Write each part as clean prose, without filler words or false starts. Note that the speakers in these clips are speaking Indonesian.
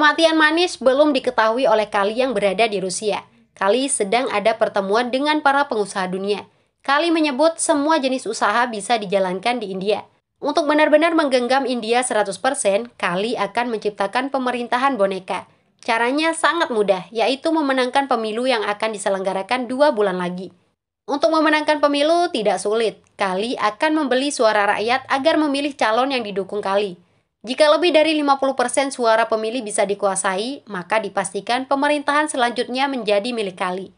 Kematian manis belum diketahui oleh Kali yang berada di Rusia. Kali sedang ada pertemuan dengan para pengusaha dunia. Kali menyebut semua jenis usaha bisa dijalankan di India. Untuk benar-benar menggenggam India 100%, Kali akan menciptakan pemerintahan boneka. Caranya sangat mudah, yaitu memenangkan pemilu yang akan diselenggarakan 2 bulan lagi. Untuk memenangkan pemilu tidak sulit. Kali akan membeli suara rakyat agar memilih calon yang didukung Kali. Jika lebih dari 50% suara pemilih bisa dikuasai, maka dipastikan pemerintahan selanjutnya menjadi milik Kali.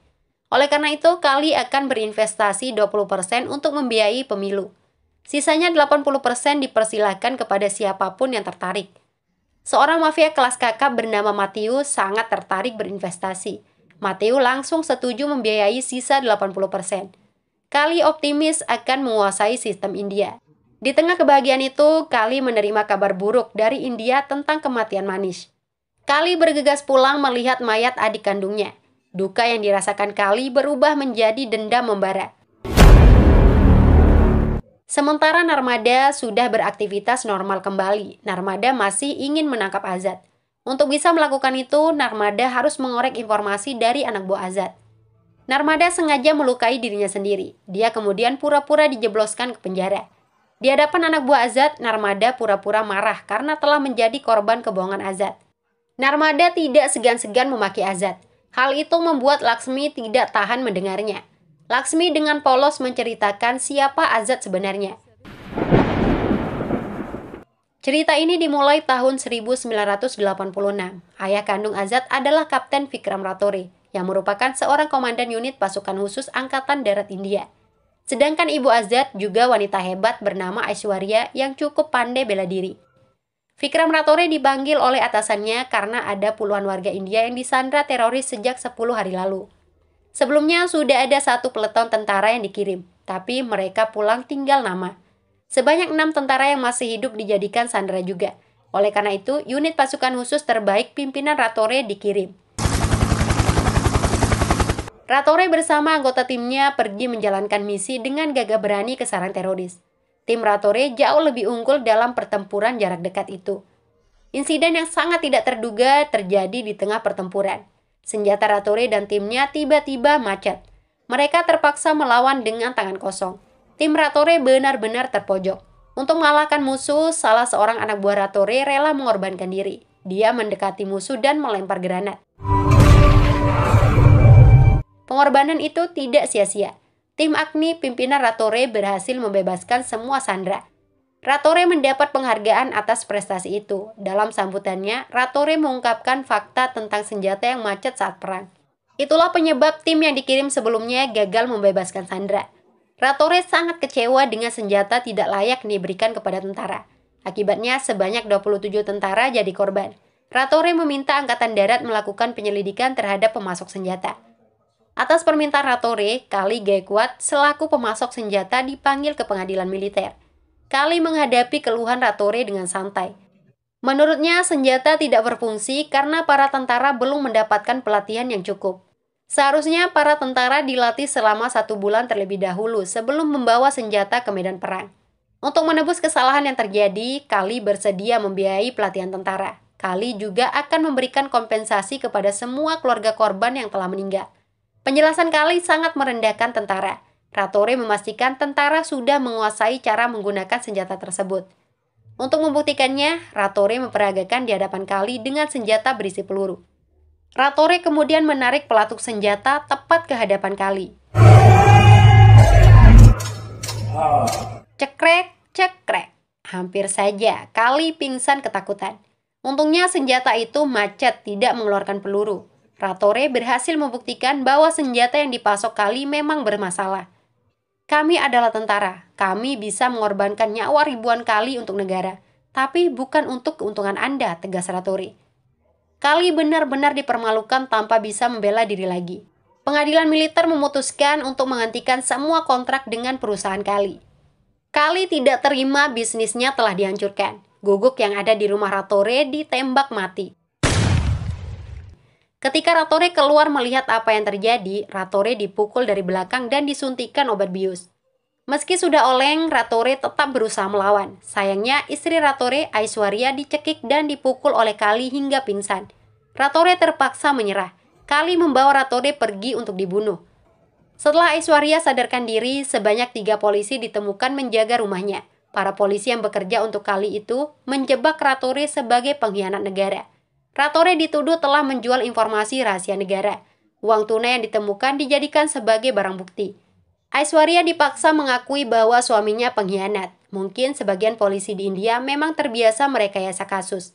Oleh karena itu, Kali akan berinvestasi 20% untuk membiayai pemilu. Sisanya 80% dipersilahkan kepada siapapun yang tertarik. Seorang mafia kelas kakap bernama Matthew sangat tertarik berinvestasi. Matthew langsung setuju membiayai sisa 80%. Kali optimis akan menguasai sistem India. Di tengah kebahagiaan itu, Kali menerima kabar buruk dari India tentang kematian manis. Kali bergegas pulang melihat mayat adik kandungnya. Duka yang dirasakan Kali berubah menjadi dendam membara. Sementara Narmada sudah beraktivitas normal kembali, Narmada masih ingin menangkap Azad. Untuk bisa melakukan itu, Narmada harus mengorek informasi dari anak buah Azad. Narmada sengaja melukai dirinya sendiri. Dia kemudian pura-pura dijebloskan ke penjara. Di hadapan anak buah Azad, Narmada pura-pura marah karena telah menjadi korban kebohongan Azad. Narmada tidak segan-segan memaki Azad. Hal itu membuat Laksmi tidak tahan mendengarnya. Laksmi dengan polos menceritakan siapa Azad sebenarnya. Cerita ini dimulai tahun 1986. Ayah kandung Azad adalah Kapten Vikram Ratore, yang merupakan seorang komandan unit pasukan khusus Angkatan Darat India. Sedangkan ibu Azad juga wanita hebat bernama Aishwarya yang cukup pandai bela diri. Vikram Ratore dipanggil oleh atasannya karena ada puluhan warga India yang disandra teroris sejak 10 hari lalu. Sebelumnya sudah ada 1 peleton tentara yang dikirim, tapi mereka pulang tinggal nama. Sebanyak 6 tentara yang masih hidup dijadikan sandera juga. Oleh karena itu, unit pasukan khusus terbaik pimpinan Ratore dikirim. Ratore bersama anggota timnya pergi menjalankan misi dengan gagah berani ke sarang teroris. Tim Ratore jauh lebih unggul dalam pertempuran jarak dekat itu. Insiden yang sangat tidak terduga terjadi di tengah pertempuran. Senjata Ratore dan timnya tiba-tiba macet. Mereka terpaksa melawan dengan tangan kosong. Tim Ratore benar-benar terpojok. Untuk mengalahkan musuh, salah seorang anak buah Ratore rela mengorbankan diri. Dia mendekati musuh dan melempar granat. Pengorbanan itu tidak sia-sia. Tim Agni pimpinan Ratore berhasil membebaskan semua sandera. Ratore mendapat penghargaan atas prestasi itu. Dalam sambutannya, Ratore mengungkapkan fakta tentang senjata yang macet saat perang. Itulah penyebab tim yang dikirim sebelumnya gagal membebaskan sandera. Ratore sangat kecewa dengan senjata tidak layak diberikan kepada tentara. Akibatnya sebanyak 27 tentara jadi korban. Ratore meminta Angkatan Darat melakukan penyelidikan terhadap pemasok senjata. Atas permintaan Ratore, Kali Gaikwad selaku pemasok senjata dipanggil ke pengadilan militer. Kali menghadapi keluhan Ratore dengan santai. Menurutnya, senjata tidak berfungsi karena para tentara belum mendapatkan pelatihan yang cukup. Seharusnya para tentara dilatih selama 1 bulan terlebih dahulu sebelum membawa senjata ke medan perang. Untuk menebus kesalahan yang terjadi, Kali bersedia membiayai pelatihan tentara. Kali juga akan memberikan kompensasi kepada semua keluarga korban yang telah meninggal. Penjelasan Kali sangat merendahkan tentara. Ratore memastikan tentara sudah menguasai cara menggunakan senjata tersebut. Untuk membuktikannya, Ratore memperagakan di hadapan Kali dengan senjata berisi peluru. Ratore kemudian menarik pelatuk senjata tepat ke hadapan Kali. Cekrek, cekrek. Hampir saja Kali pingsan ketakutan. Untungnya senjata itu macet, tidak mengeluarkan peluru. Ratore berhasil membuktikan bahwa senjata yang dipasok Kali memang bermasalah. Kami adalah tentara. Kami bisa mengorbankan nyawa ribuan kali untuk negara. Tapi bukan untuk keuntungan Anda, tegas Ratore. Kali benar-benar dipermalukan tanpa bisa membela diri lagi. Pengadilan militer memutuskan untuk menghentikan semua kontrak dengan perusahaan Kali. Kali tidak terima bisnisnya telah dihancurkan. Guguk yang ada di rumah Ratore ditembak mati. Ketika Ratore keluar melihat apa yang terjadi, Ratore dipukul dari belakang dan disuntikkan obat bius. Meski sudah oleng, Ratore tetap berusaha melawan. Sayangnya, istri Ratore, Aishwarya, dicekik dan dipukul oleh Kali hingga pingsan. Ratore terpaksa menyerah. Kali membawa Ratore pergi untuk dibunuh. Setelah Aishwarya sadarkan diri, sebanyak 3 polisi ditemukan menjaga rumahnya. Para polisi yang bekerja untuk Kali itu menjebak Ratore sebagai pengkhianat negara. Ratore dituduh telah menjual informasi rahasia negara. Uang tunai yang ditemukan dijadikan sebagai barang bukti. Aishwarya dipaksa mengakui bahwa suaminya pengkhianat. Mungkin sebagian polisi di India memang terbiasa merekayasa kasus.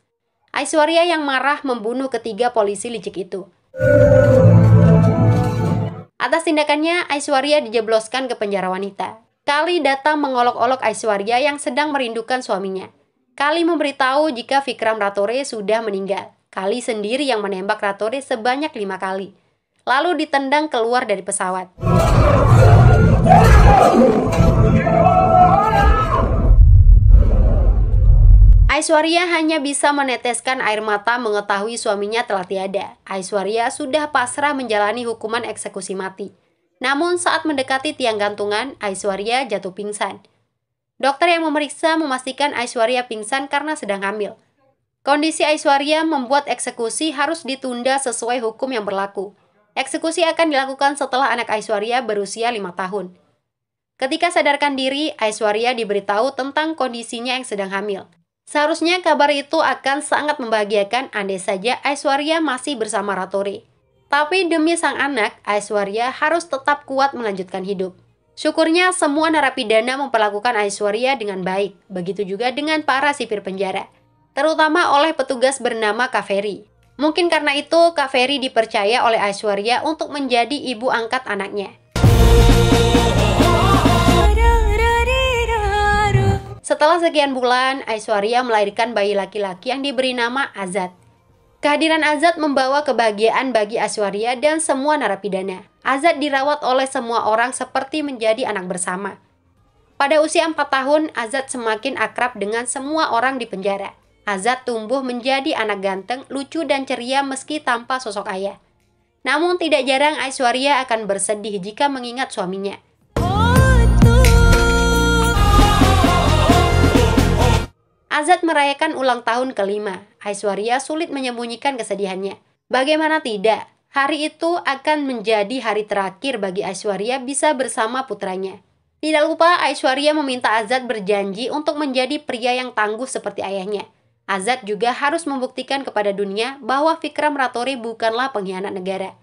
Aishwarya yang marah membunuh ketiga polisi licik itu. Atas tindakannya, Aishwarya dijebloskan ke penjara wanita. Kali datang mengolok-olok Aishwarya yang sedang merindukan suaminya. Kali memberitahu jika Vikram Ratore sudah meninggal. Kali sendiri yang menembak Ratore sebanyak 5 kali. Lalu ditendang keluar dari pesawat. Aishwarya hanya bisa meneteskan air mata mengetahui suaminya telah tiada. Aishwarya sudah pasrah menjalani hukuman eksekusi mati. Namun saat mendekati tiang gantungan, Aishwarya jatuh pingsan. Dokter yang memeriksa memastikan Aishwarya pingsan karena sedang hamil. Kondisi Aishwarya membuat eksekusi harus ditunda sesuai hukum yang berlaku. Eksekusi akan dilakukan setelah anak Aishwarya berusia 5 tahun. Ketika sadarkan diri, Aishwarya diberitahu tentang kondisinya yang sedang hamil. Seharusnya kabar itu akan sangat membahagiakan andai saja Aishwarya masih bersama Ratore. Tapi demi sang anak, Aishwarya harus tetap kuat melanjutkan hidup. Syukurnya semua narapidana memperlakukan Aishwarya dengan baik, begitu juga dengan para sipir penjara, terutama oleh petugas bernama Kaveri. Mungkin karena itu Kaveri dipercaya oleh Aishwarya untuk menjadi ibu angkat anaknya. Setelah sekian bulan, Aishwarya melahirkan bayi laki-laki yang diberi nama Azad. Kehadiran Azad membawa kebahagiaan bagi Aishwarya dan semua narapidana. Azad dirawat oleh semua orang seperti menjadi anak bersama. Pada usia 4 tahun, Azad semakin akrab dengan semua orang di penjara. Azad tumbuh menjadi anak ganteng, lucu dan ceria meski tanpa sosok ayah. Namun tidak jarang Aishwarya akan bersedih jika mengingat suaminya. Azad merayakan ulang tahun ke-5. Aishwarya sulit menyembunyikan kesedihannya. Bagaimana tidak, hari itu akan menjadi hari terakhir bagi Aishwarya bisa bersama putranya. Tidak lupa Aishwarya meminta Azad berjanji untuk menjadi pria yang tangguh seperti ayahnya. Azad juga harus membuktikan kepada dunia bahwa Vikram Ratore bukanlah pengkhianat negara.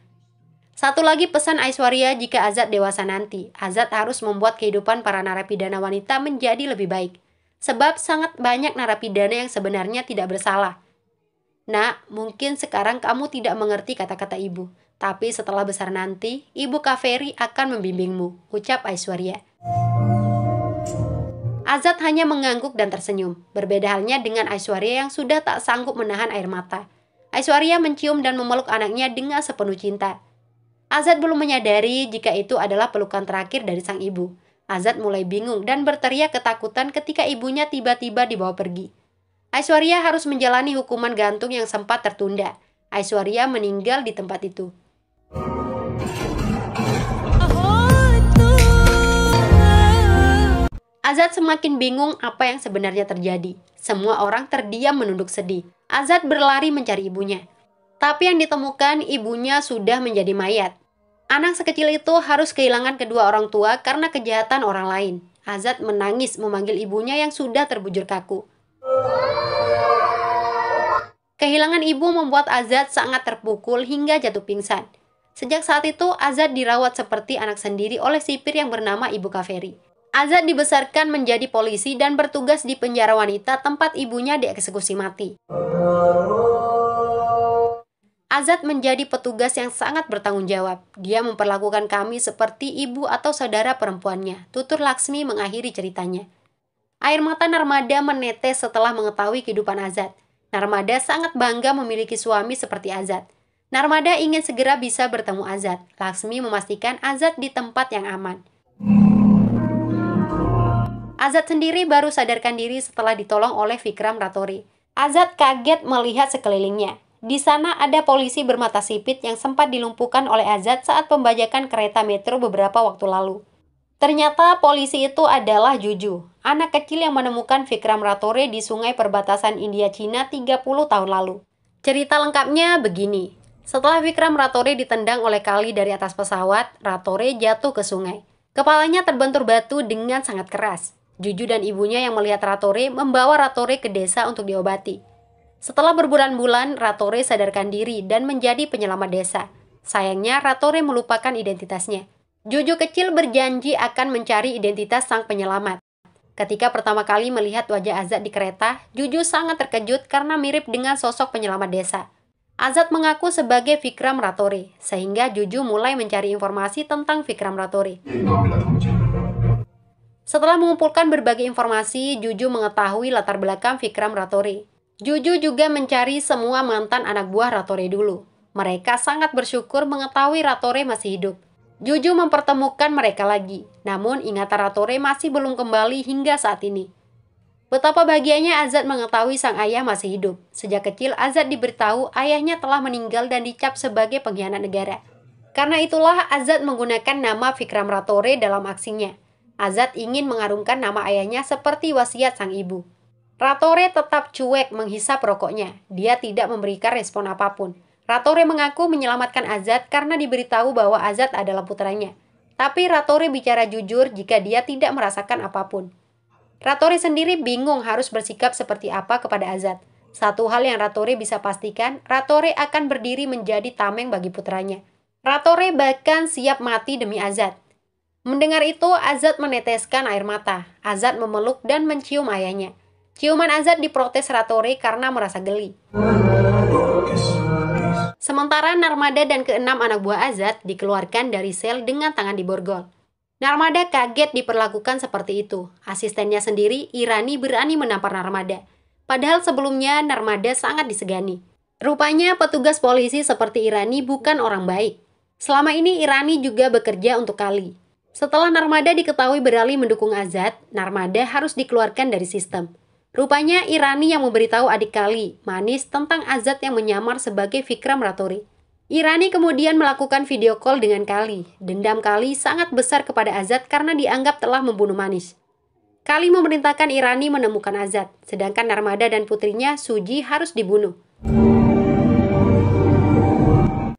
Satu lagi pesan Aishwarya jika Azad dewasa nanti, Azad harus membuat kehidupan para narapidana wanita menjadi lebih baik. Sebab sangat banyak narapidana yang sebenarnya tidak bersalah. Nak, mungkin sekarang kamu tidak mengerti kata-kata ibu. Tapi setelah besar nanti, ibu Kaveri akan membimbingmu, ucap Aishwarya. Azad hanya mengangguk dan tersenyum. Berbeda halnya dengan Aishwarya yang sudah tak sanggup menahan air mata. Aishwarya mencium dan memeluk anaknya dengan sepenuh cinta. Azad belum menyadari jika itu adalah pelukan terakhir dari sang ibu. Azad mulai bingung dan berteriak ketakutan ketika ibunya tiba-tiba dibawa pergi. Aishwarya harus menjalani hukuman gantung yang sempat tertunda. Aishwarya meninggal di tempat itu. Azad semakin bingung apa yang sebenarnya terjadi. Semua orang terdiam menunduk sedih. Azad berlari mencari ibunya. Tapi yang ditemukan ibunya sudah menjadi mayat. Anak sekecil itu harus kehilangan kedua orang tua karena kejahatan orang lain. Azad menangis memanggil ibunya yang sudah terbujur kaku. Kehilangan ibu membuat Azad sangat terpukul hingga jatuh pingsan. Sejak saat itu, Azad dirawat seperti anak sendiri oleh sipir yang bernama Ibu Kaveri. Azad dibesarkan menjadi polisi dan bertugas di penjara wanita tempat ibunya dieksekusi mati. Azad menjadi petugas yang sangat bertanggung jawab. Dia memperlakukan kami seperti ibu atau saudara perempuannya, tutur Laksmi mengakhiri ceritanya. Air mata Narmada menetes setelah mengetahui kehidupan Azad. Narmada sangat bangga memiliki suami seperti Azad. Narmada ingin segera bisa bertemu Azad. Laksmi memastikan Azad di tempat yang aman. Azad sendiri baru sadarkan diri setelah ditolong oleh Vikram Ratore. Azad kaget melihat sekelilingnya. Di sana ada polisi bermata sipit yang sempat dilumpuhkan oleh Azad saat pembajakan kereta metro beberapa waktu lalu. Ternyata polisi itu adalah Juju, anak kecil yang menemukan Vikram Ratore di sungai perbatasan India-Cina 30 tahun lalu. Cerita lengkapnya begini. Setelah Vikram Ratore ditendang oleh Kali dari atas pesawat, Ratore jatuh ke sungai. Kepalanya terbentur batu dengan sangat keras. Juju dan ibunya yang melihat Ratore membawa Ratore ke desa untuk diobati. Setelah berbulan-bulan, Ratore sadarkan diri dan menjadi penyelamat desa. Sayangnya, Ratore melupakan identitasnya. Juju kecil berjanji akan mencari identitas sang penyelamat. Ketika pertama kali melihat wajah Azad di kereta, Juju sangat terkejut karena mirip dengan sosok penyelamat desa. Azad mengaku sebagai Vikram Ratore, sehingga Juju mulai mencari informasi tentang Vikram Ratore. Setelah mengumpulkan berbagai informasi, Juju mengetahui latar belakang Vikram Ratore. Juju juga mencari semua mantan anak buah Ratore dulu. Mereka sangat bersyukur mengetahui Ratore masih hidup. Juju mempertemukan mereka lagi, namun ingatan Ratore masih belum kembali hingga saat ini. Betapa bahagianya Azad mengetahui sang ayah masih hidup. Sejak kecil, Azad diberitahu ayahnya telah meninggal dan dicap sebagai pengkhianat negara. Karena itulah Azad menggunakan nama Vikram Ratore dalam aksinya. Azad ingin mengharumkan nama ayahnya seperti wasiat sang ibu. Ratore tetap cuek menghisap rokoknya. Dia tidak memberikan respon apapun. Ratore mengaku menyelamatkan Azad karena diberitahu bahwa Azad adalah putranya. Tapi Ratore bicara jujur jika dia tidak merasakan apapun. Ratore sendiri bingung harus bersikap seperti apa kepada Azad. Satu hal yang Ratore bisa pastikan, Ratore akan berdiri menjadi tameng bagi putranya. Ratore bahkan siap mati demi Azad. Mendengar itu, Azad meneteskan air mata. Azad memeluk dan mencium ayahnya. Ciuman Azad diprotes Ratore karena merasa geli. Sementara Narmada dan keenam anak buah Azad dikeluarkan dari sel dengan tangan diborgol. Narmada kaget diperlakukan seperti itu. Asistennya sendiri, Irani, berani menampar Narmada. Padahal sebelumnya Narmada sangat disegani. Rupanya petugas polisi seperti Irani bukan orang baik. Selama ini Irani juga bekerja untuk Kali. Setelah Narmada diketahui beralih mendukung Azad, Narmada harus dikeluarkan dari sistem. Rupanya Irani yang memberitahu adik Kali, Manis, tentang Azad yang menyamar sebagai Vikram Ratore. Irani kemudian melakukan video call dengan Kali. Dendam Kali sangat besar kepada Azad karena dianggap telah membunuh Manis. Kali memerintahkan Irani menemukan Azad, sedangkan Narmada dan putrinya Suji harus dibunuh.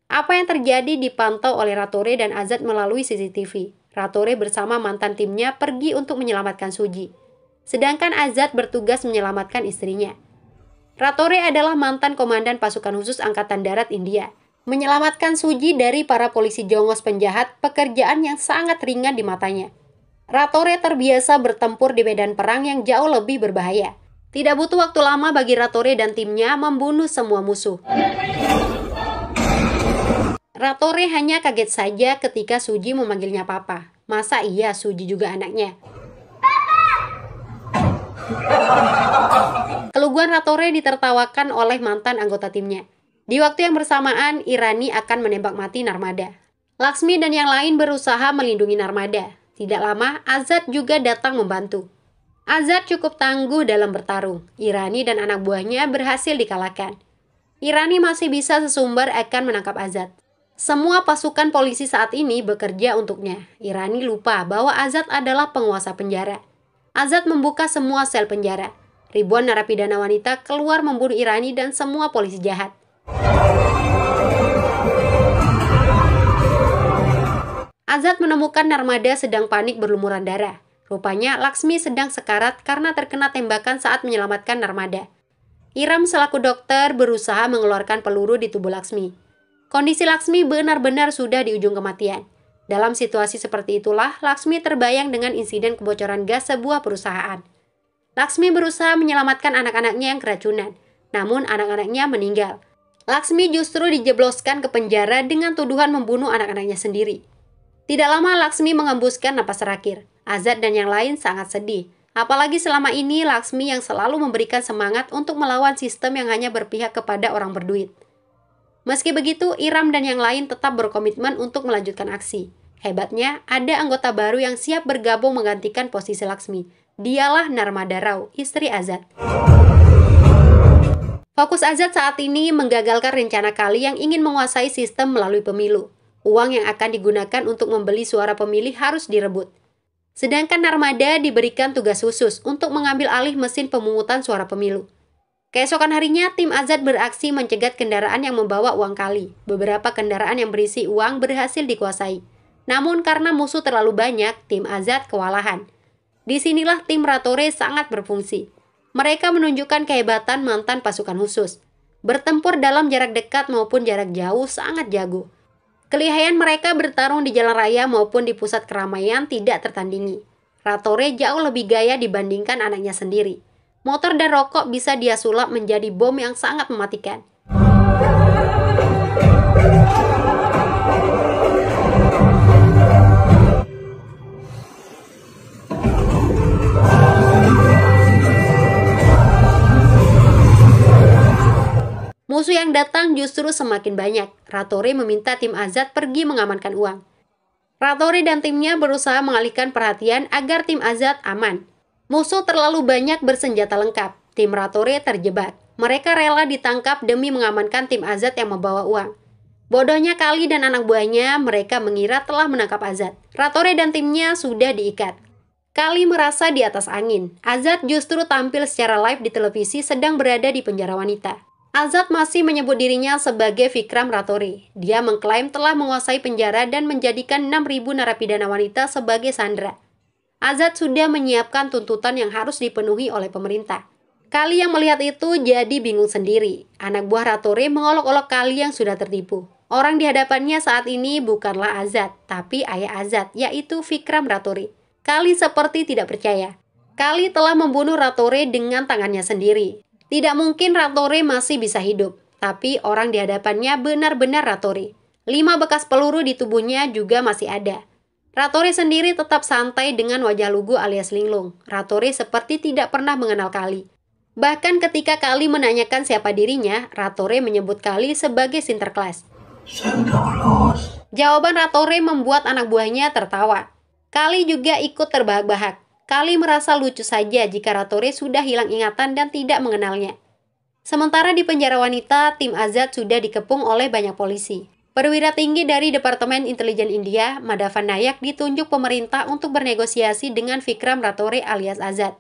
Apa yang terjadi dipantau oleh Ratore dan Azad melalui CCTV. Ratore bersama mantan timnya pergi untuk menyelamatkan Suji. Sedangkan Azad bertugas menyelamatkan istrinya. Ratore adalah mantan komandan pasukan khusus Angkatan Darat India. Menyelamatkan Suji dari para polisi jongos penjahat, pekerjaan yang sangat ringan di matanya. Ratore terbiasa bertempur di medan perang yang jauh lebih berbahaya. Tidak butuh waktu lama bagi Ratore dan timnya membunuh semua musuh. Ratore hanya kaget saja ketika Suji memanggilnya papa. Masa iya Suji juga anaknya? Keluguan Ratore ditertawakan oleh mantan anggota timnya. Di waktu yang bersamaan, Irani akan menembak mati Narmada. Laksmi dan yang lain berusaha melindungi Narmada. Tidak lama, Azad juga datang membantu. Azad cukup tangguh dalam bertarung. Irani dan anak buahnya berhasil dikalahkan. Irani masih bisa sesumbar akan menangkap Azad. Semua pasukan polisi saat ini bekerja untuknya. Irani lupa bahwa Azad adalah penguasa penjara. Azad membuka semua sel penjara. Ribuan narapidana wanita keluar membunuh Irani dan semua polisi jahat. Azad menemukan Narmada sedang panik berlumuran darah. Rupanya Laksmi sedang sekarat karena terkena tembakan saat menyelamatkan Narmada. Iram selaku dokter berusaha mengeluarkan peluru di tubuh Laksmi. Kondisi Laksmi benar-benar sudah di ujung kematian. Dalam situasi seperti itulah, Laksmi terbayang dengan insiden kebocoran gas sebuah perusahaan. Laksmi berusaha menyelamatkan anak-anaknya yang keracunan, namun anak-anaknya meninggal. Laksmi justru dijebloskan ke penjara dengan tuduhan membunuh anak-anaknya sendiri. Tidak lama Laksmi mengembuskan napas terakhir. Azad dan yang lain sangat sedih. Apalagi selama ini Laksmi yang selalu memberikan semangat untuk melawan sistem yang hanya berpihak kepada orang berduit. Meski begitu, Iram dan yang lain tetap berkomitmen untuk melanjutkan aksi. Hebatnya, ada anggota baru yang siap bergabung menggantikan posisi Laksmi. Dialah Narmada Rao, istri Azad. Fokus Azad saat ini menggagalkan rencana Kali yang ingin menguasai sistem melalui pemilu. Uang yang akan digunakan untuk membeli suara pemilih harus direbut. Sedangkan Narmada diberikan tugas khusus untuk mengambil alih mesin pemungutan suara pemilu. Keesokan harinya, tim Azad beraksi mencegat kendaraan yang membawa uang Kali. Beberapa kendaraan yang berisi uang berhasil dikuasai. Namun karena musuh terlalu banyak, tim Azad kewalahan. Disinilah tim Ratore sangat berfungsi. Mereka menunjukkan kehebatan mantan pasukan khusus. Bertempur dalam jarak dekat maupun jarak jauh sangat jago. Kelihayan mereka bertarung di jalan raya maupun di pusat keramaian tidak tertandingi. Ratore jauh lebih gaya dibandingkan anaknya sendiri. Motor dan rokok bisa dia sulap menjadi bom yang sangat mematikan. Musuh yang datang justru semakin banyak. Ratore meminta tim Azad pergi mengamankan uang. Ratore dan timnya berusaha mengalihkan perhatian agar tim Azad aman. Musuh terlalu banyak bersenjata lengkap. Tim Ratore terjebak. Mereka rela ditangkap demi mengamankan tim Azad yang membawa uang. Bodohnya Kali dan anak buahnya, mereka mengira telah menangkap Azad. Ratore dan timnya sudah diikat. Kali merasa di atas angin. Azad justru tampil secara live di televisi sedang berada di penjara wanita. Azad masih menyebut dirinya sebagai Vikram Ratore. Dia mengklaim telah menguasai penjara dan menjadikan 6.000 narapidana wanita sebagai sandera. Azad sudah menyiapkan tuntutan yang harus dipenuhi oleh pemerintah. Kali yang melihat itu jadi bingung sendiri. Anak buah Ratore mengolok-olok Kali yang sudah tertipu. Orang di hadapannya saat ini bukanlah Azad, tapi ayah Azad, yaitu Vikram Ratore. Kali seperti tidak percaya. Kali telah membunuh Ratore dengan tangannya sendiri. Tidak mungkin Ratore masih bisa hidup, tapi orang di hadapannya benar-benar Ratore. 5 bekas peluru di tubuhnya juga masih ada. Ratore sendiri tetap santai dengan wajah lugu alias linglung. Ratore seperti tidak pernah mengenal Kali. Bahkan ketika Kali menanyakan siapa dirinya, Ratore menyebut Kali sebagai Sinterklas. Jawaban Ratore membuat anak buahnya tertawa. Kali juga ikut terbahak-bahak. Kali merasa lucu saja jika Ratore sudah hilang ingatan dan tidak mengenalnya. Sementara di penjara wanita, tim Azad sudah dikepung oleh banyak polisi. Perwira tinggi dari Departemen Intelijen India, Madhavan Nayak, ditunjuk pemerintah untuk bernegosiasi dengan Vikram Ratore alias Azad.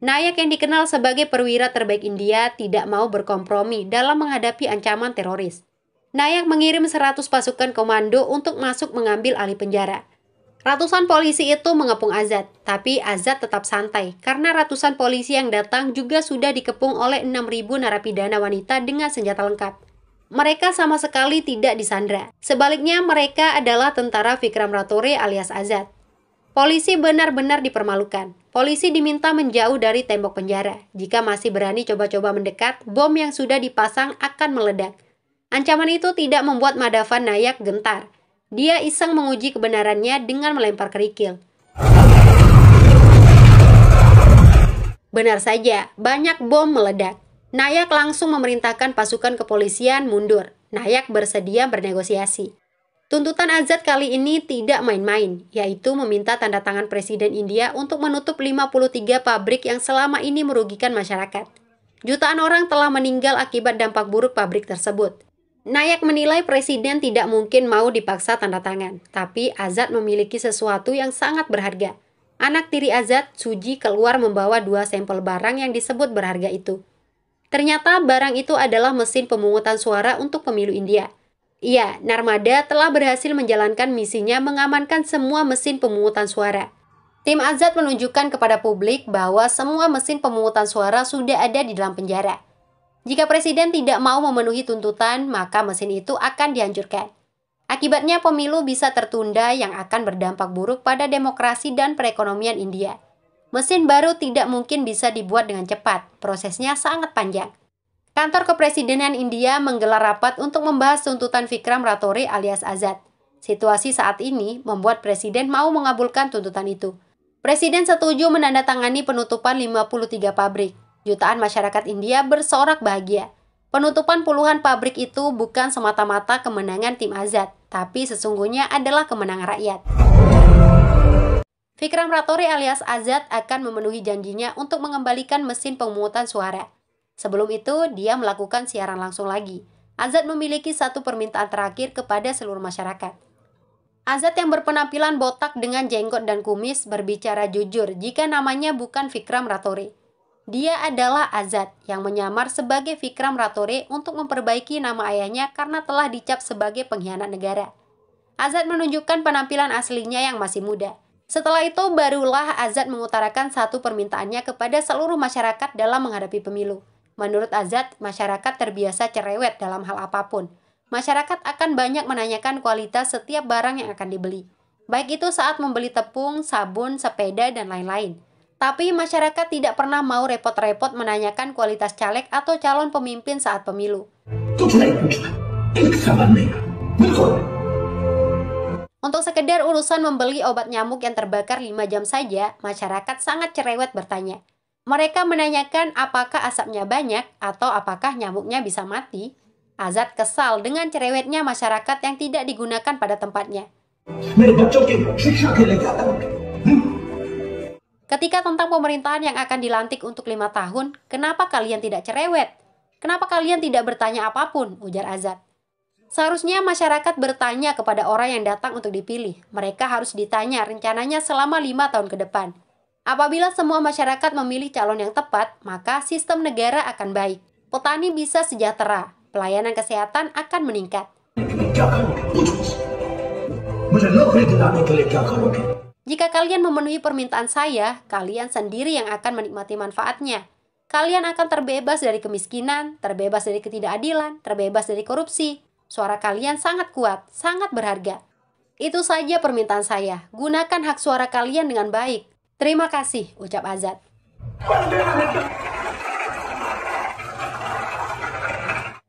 Nayak yang dikenal sebagai perwira terbaik India tidak mau berkompromi dalam menghadapi ancaman teroris. Nayak mengirim 100 pasukan komando untuk masuk mengambil alih penjara. Ratusan polisi itu mengepung Azad, tapi Azad tetap santai karena ratusan polisi yang datang juga sudah dikepung oleh 6.000 narapidana wanita dengan senjata lengkap. Mereka sama sekali tidak disandra. Sebaliknya, mereka adalah tentara Vikram Ratore alias Azad. Polisi benar-benar dipermalukan. Polisi diminta menjauh dari tembok penjara. Jika masih berani coba-coba mendekat, bom yang sudah dipasang akan meledak. Ancaman itu tidak membuat Madhavan Nayak gentar. Dia iseng menguji kebenarannya dengan melempar kerikil. Benar saja, banyak bom meledak. Nayak langsung memerintahkan pasukan kepolisian mundur. Nayak bersedia bernegosiasi. Tuntutan Azad kali ini tidak main-main, yaitu meminta tanda tangan Presiden India untuk menutup 53 pabrik yang selama ini merugikan masyarakat. Jutaan orang telah meninggal akibat dampak buruk pabrik tersebut. Nayak menilai Presiden tidak mungkin mau dipaksa tanda tangan, tapi Azad memiliki sesuatu yang sangat berharga. Anak tiri Azad, Suji, keluar membawa 2 sampel barang yang disebut berharga itu. Ternyata barang itu adalah mesin pemungutan suara untuk pemilu India. Iya, Narmada telah berhasil menjalankan misinya mengamankan semua mesin pemungutan suara. Tim Azad menunjukkan kepada publik bahwa semua mesin pemungutan suara sudah ada di dalam penjara. Jika Presiden tidak mau memenuhi tuntutan, maka mesin itu akan dihancurkan. Akibatnya pemilu bisa tertunda yang akan berdampak buruk pada demokrasi dan perekonomian India. Mesin baru tidak mungkin bisa dibuat dengan cepat, prosesnya sangat panjang. Kantor Kepresidenan India menggelar rapat untuk membahas tuntutan Vikram Ratore alias Azad. Situasi saat ini membuat Presiden mau mengabulkan tuntutan itu. Presiden setuju menandatangani penutupan 53 pabrik. Jutaan masyarakat India bersorak bahagia. Penutupan puluhan pabrik itu bukan semata-mata kemenangan tim Azad, tapi sesungguhnya adalah kemenangan rakyat. Vikram Ratore alias Azad akan memenuhi janjinya untuk mengembalikan mesin pemungutan suara. Sebelum itu, dia melakukan siaran langsung lagi. Azad memiliki satu permintaan terakhir kepada seluruh masyarakat. Azad yang berpenampilan botak dengan jenggot dan kumis berbicara jujur jika namanya bukan Vikram Ratore. Dia adalah Azad yang menyamar sebagai Vikram Ratore untuk memperbaiki nama ayahnya karena telah dicap sebagai pengkhianat negara. Azad menunjukkan penampilan aslinya yang masih muda. Setelah itu barulah Azad mengutarakan satu permintaannya kepada seluruh masyarakat dalam menghadapi pemilu. Menurut Azad, masyarakat terbiasa cerewet dalam hal apapun. Masyarakat akan banyak menanyakan kualitas setiap barang yang akan dibeli. Baik itu saat membeli tepung, sabun, sepeda, dan lain-lain. Tapi masyarakat tidak pernah mau repot-repot menanyakan kualitas caleg atau calon pemimpin saat pemilu. Untuk sekedar urusan membeli obat nyamuk yang terbakar 5 jam saja, masyarakat sangat cerewet bertanya. Mereka menanyakan apakah asapnya banyak atau apakah nyamuknya bisa mati. Azad kesal dengan cerewetnya masyarakat yang tidak digunakan pada tempatnya. Ketika tentang pemerintahan yang akan dilantik untuk 5 tahun, kenapa kalian tidak cerewet? Kenapa kalian tidak bertanya apapun? Ujar Azad. Seharusnya masyarakat bertanya kepada orang yang datang untuk dipilih. Mereka harus ditanya rencananya selama 5 tahun ke depan. Apabila semua masyarakat memilih calon yang tepat, maka sistem negara akan baik. Petani bisa sejahtera, pelayanan kesehatan akan meningkat. Jika kalian memenuhi permintaan saya, kalian sendiri yang akan menikmati manfaatnya. Kalian akan terbebas dari kemiskinan, terbebas dari ketidakadilan, terbebas dari korupsi. Suara kalian sangat kuat, sangat berharga. Itu saja permintaan saya. Gunakan hak suara kalian dengan baik. Terima kasih, ucap Azad.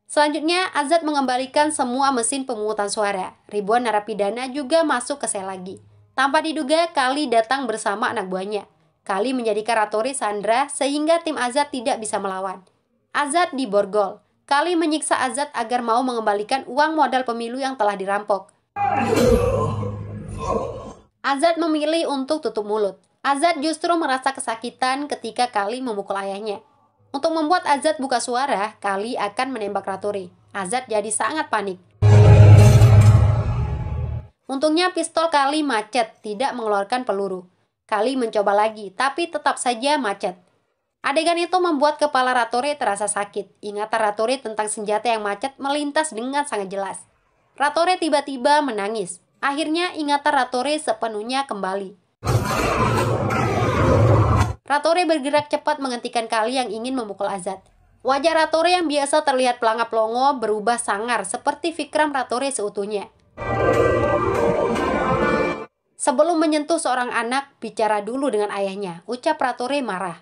Selanjutnya, Azad mengembalikan semua mesin pemungutan suara. Ribuan narapidana juga masuk ke sel lagi. Tanpa diduga, Kali datang bersama anak buahnya. Kali menjadikan Ratore sandra sehingga tim Azad tidak bisa melawan. Azad diborgol. Kali menyiksa Azad agar mau mengembalikan uang modal pemilu yang telah dirampok. Azad memilih untuk tutup mulut. Azad justru merasa kesakitan ketika Kali memukul ayahnya. Untuk membuat Azad buka suara, Kali akan menembak Ratore. Azad jadi sangat panik. Untungnya pistol Kali macet, tidak mengeluarkan peluru. Kali mencoba lagi, tapi tetap saja macet. Adegan itu membuat kepala Ratore terasa sakit. Ingatan Ratore tentang senjata yang macet melintas dengan sangat jelas. Ratore tiba-tiba menangis. Akhirnya ingatan Ratore sepenuhnya kembali. Ratore bergerak cepat menghentikan Kali yang ingin memukul Azad. Wajah Ratore yang biasa terlihat pelangap-longo berubah sangar seperti Vikram Ratore seutuhnya. Sebelum menyentuh seorang anak, bicara dulu dengan ayahnya, ucap Ratore marah.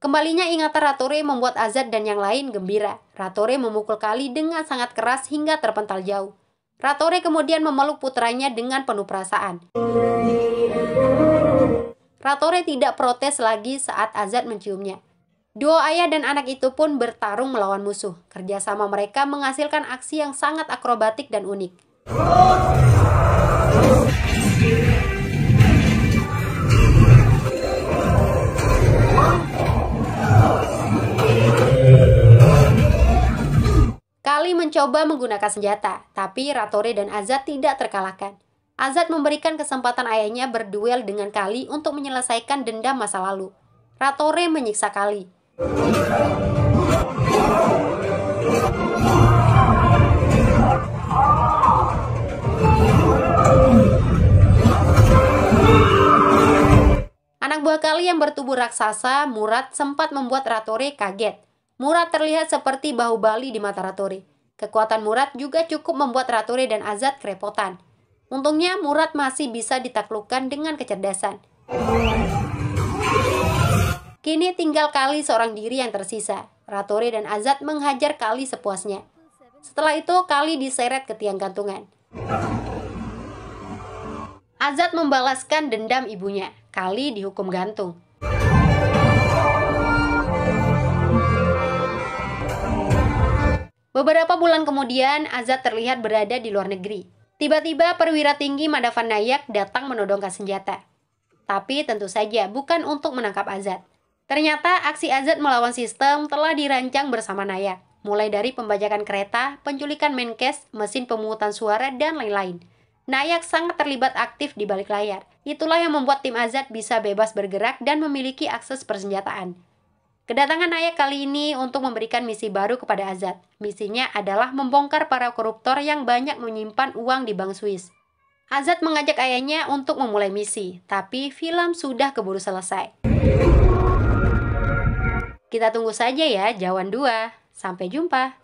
Kembalinya ingatan Ratore membuat Azad dan yang lain gembira. Ratore memukul Kali dengan sangat keras hingga terpental jauh. Ratore kemudian memeluk putranya dengan penuh perasaan. Ratore tidak protes lagi saat Azad menciumnya. Duo ayah dan anak itu pun bertarung melawan musuh. Kerjasama mereka menghasilkan aksi yang sangat akrobatik dan unik. Kali mencoba menggunakan senjata, tapi Ratore dan Azad tidak terkalahkan. Azad memberikan kesempatan ayahnya berduel dengan Kali untuk menyelesaikan dendam masa lalu. Ratore menyiksa Kali. Anak buah Kali yang bertubuh raksasa, Murad, sempat membuat Ratore kaget. Murad terlihat seperti Bahubali di mata Ratore. Kekuatan Murad juga cukup membuat Ratore dan Azad kerepotan. Untungnya Murad masih bisa ditaklukkan dengan kecerdasan. Kini tinggal Kali seorang diri yang tersisa. Ratore dan Azad menghajar Kali sepuasnya. Setelah itu Kali diseret ke tiang gantungan. Azad membalaskan dendam ibunya. Kali dihukum gantung. Beberapa bulan kemudian, Azad terlihat berada di luar negeri. Tiba-tiba perwira tinggi Madavan Nayak datang menodongkan senjata. Tapi tentu saja bukan untuk menangkap Azad. Ternyata aksi Azad melawan sistem telah dirancang bersama Nayak. Mulai dari pembajakan kereta, penculikan Menkes, mesin pemungutan suara, dan lain-lain. Nayak sangat terlibat aktif di balik layar. Itulah yang membuat tim Azad bisa bebas bergerak dan memiliki akses persenjataan. Kedatangan ayah kali ini untuk memberikan misi baru kepada Azad. Misinya adalah membongkar para koruptor yang banyak menyimpan uang di bank Swiss. Azad mengajak ayahnya untuk memulai misi, tapi film sudah keburu selesai. Kita tunggu saja ya Jawan 2. Sampai jumpa.